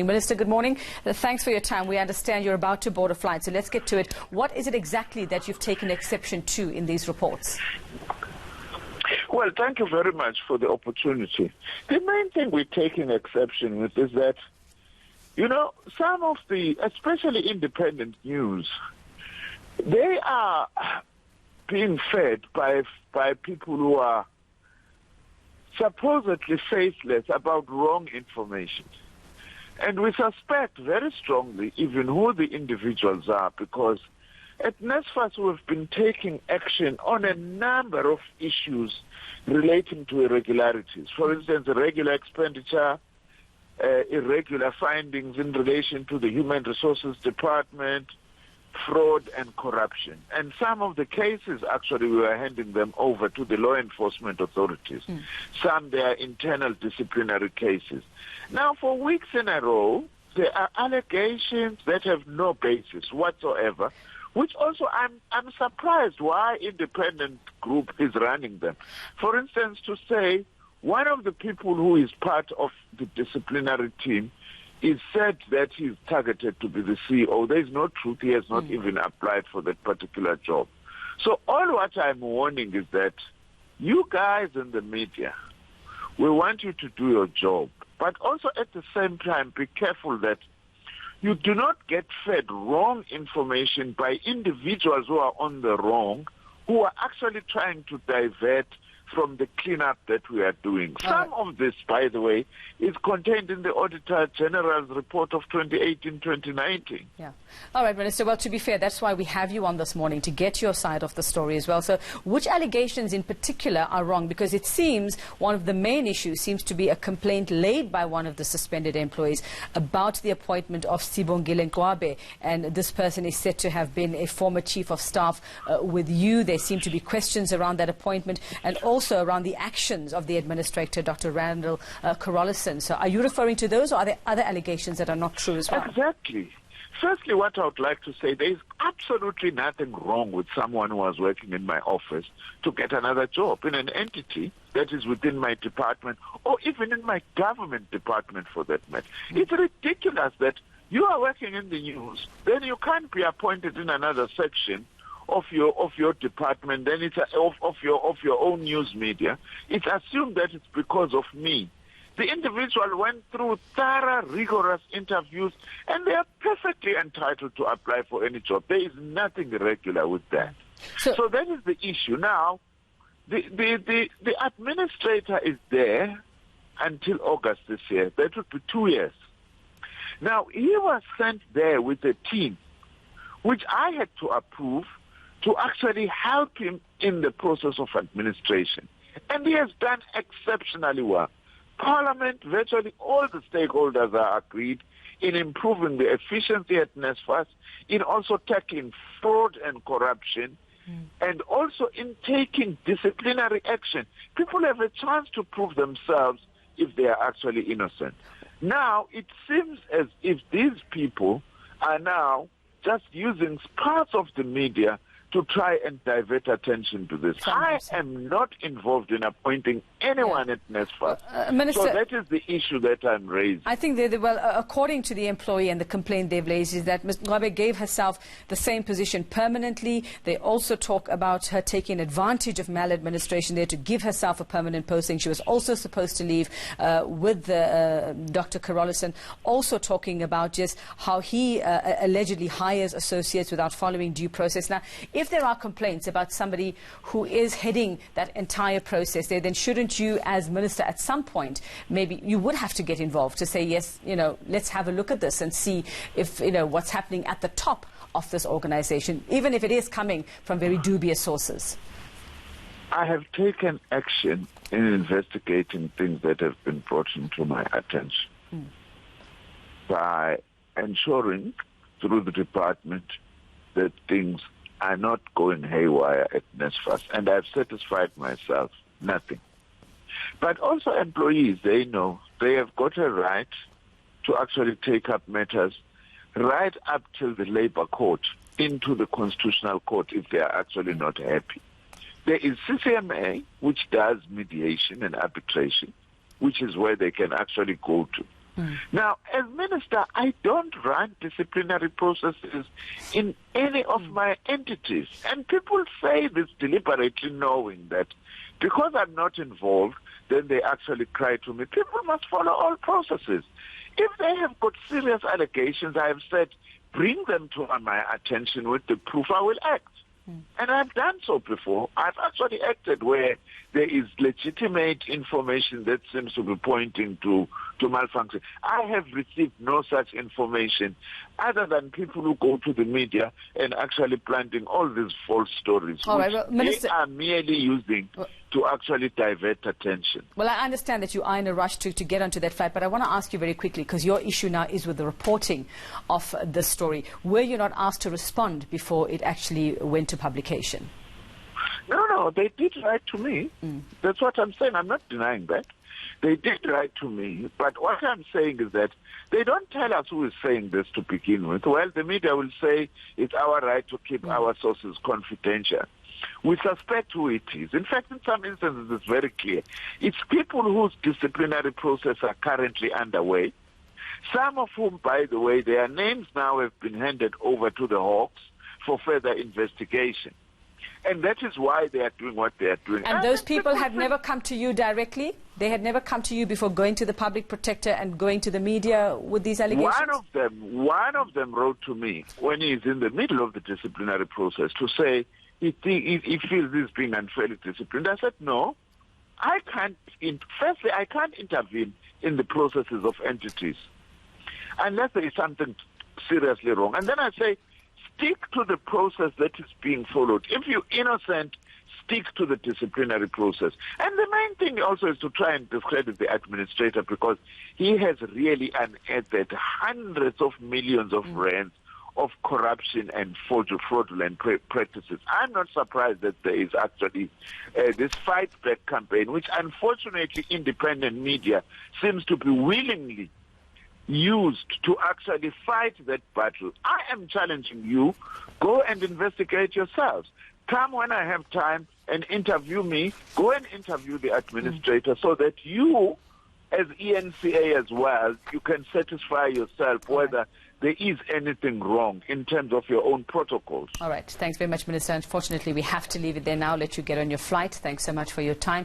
Minister, good morning. Thanks for your time. We understand you're about to board a flight, so let's get to it. What is it exactly that you've taken exception to in these reports? Well, thank you very much for the opportunity. The main thing we're taking exception with is that, some of the, especially independent news, they are being fed by people who are supposedly faithless about wrong information. And we suspect very strongly even who the individuals are, because at Nsfas we've been taking action on a number of issues relating to irregularities. For instance, irregular expenditure, irregular findings in relation to the Human Resources Department, fraud and corruption. And some of the cases, actually, we are handing them over to the law enforcement authorities. Some, they are internal disciplinary cases. Now, for weeks in a row, there are allegations that have no basis whatsoever, which also I'm surprised why independent group is running them. For instance, to say one of the people who is part of the disciplinary team is said that he's targeted to be the CEO. There is no truth. He has not even applied for that particular job. So all what I'm warning is that you guys in the media, we want you to do your job, but also at the same time be careful that you do not get fed wrong information by individuals who are on the wrong, who are actually trying to divert from the cleanup that we are doing. Some of this, by the way, is contained in the Auditor General's report of 2018-2019. Yeah. All right, Minister. Well, to be fair, that's why we have you on this morning, to get your side of the story as well. So which allegations in particular are wrong? Because it seems one of the main issues seems to be a complaint laid by one of the suspended employees about the appointment of Sibongile Nkwabe. And this person is said to have been a former chief of staff with you. There seem to be questions around that appointment and also around the actions of the administrator, Dr. Randall Carolison. So are you referring to those, or are there other allegations that are not true as well? Exactly. Firstly, what I would like to say, there is absolutely nothing wrong with someone who was working in my office to get another job in an entity that is within my department, or even in my government department for that matter. It's ridiculous that you are working in the news, then you can't be appointed in another section of your department, then it's of your own news media. It's assumed that it's because of me. The individual went through thorough, rigorous interviews, and they are perfectly entitled to apply for any job. There is nothing irregular with that. So that is the issue. Now, the administrator is there until August this year. That would be 2 years. Now, he was sent there with a team, which I had to approve, to actually help him in the process of administration. And he has done exceptionally well. Parliament, virtually all the stakeholders are agreed in improving the efficiency at Nsfas, in also tackling fraud and corruption, and also in taking disciplinary action. People have a chance to prove themselves if they are actually innocent. Now, it seems as if these people are now just using parts of the media to try and divert attention to this. I am not involved in appointing anyone at Nsfas. So that is the issue that I'm raising. I think, according to the employee and the complaint they've raised, is that Ms. Nkwabe gave herself the same position permanently. They also talk about her taking advantage of maladministration there to give herself a permanent posting. She was also supposed to leave with Dr. Carolison, also talking about just how he allegedly hires associates without following due process. Now, if there are complaints about somebody who is heading that entire process there, then shouldn't you, as minister, at some point, maybe you would have to get involved to say, yes, let's have a look at this and see if, what's happening at the top of this organization, even if it is coming from very dubious sources? I have taken action in investigating things that have been brought into my attention by ensuring through the department that things are not going haywire at Nsfas, and I've satisfied myself, nothing. But also employees, they know they have got a right to actually take up matters right up till the labor court, into the constitutional court if they are actually not happy. There is CCMA, which does mediation and arbitration, which is where they can actually go to. Now, as minister, I don't run disciplinary processes in any of my entities. And people say this deliberately, knowing that because I'm not involved, then they actually cry to me. People must follow all processes. If they have got serious allegations, I have said, bring them to my attention with the proof, I will act. And I've done so before. I've actually acted where there is legitimate information that seems to be pointing to malfunction. I have received no such information other than people who go to the media and actually planting all these false stories, all which right, well, Minister, they are merely using to actually divert attention. Well, I understand that you are in a rush to get onto that fight, but I want to ask you very quickly, because your issue now is with the reporting of this story. Were you not asked to respond before it actually went to publication? No, they did write to me. That's what I'm saying. I'm not denying that. They did write to me, but what I'm saying is that they don't tell us who is saying this to begin with. Well, the media will say it's our right to keep our sources confidential. We suspect who it is. In fact, in some instances, it's very clear. It's people whose disciplinary process are currently underway, some of whom, by the way, their names now have been handed over to the Hawks for further investigation. And that is why they are doing what they are doing. And those people had never come to you directly? They had never come to you before going to the public protector and going to the media with these allegations? One of them wrote to me when he's in the middle of the disciplinary process to say he feels he's being unfairly disciplined. I said, no, I can't. Firstly, I can't intervene in the processes of entities unless there is something seriously wrong. And then I say, stick to the process that is being followed. If you're innocent, stick to the disciplinary process. And the main thing also is to try and discredit the administrator, because he has really unearthed hundreds of millions of rands of corruption and fraudulent practices. I'm not surprised that there is actually this fight back campaign, which unfortunately independent media seems to be willingly used to actually fight that battle. I am challenging you, go and investigate yourselves. Come when I have time and interview me, go and interview the administrator so that you, as ENCA as well, you can satisfy yourself whether there is anything wrong in terms of your own protocols. All right. Thanks very much, Minister. Unfortunately, we have to leave it there now, let you get on your flight. Thanks so much for your time.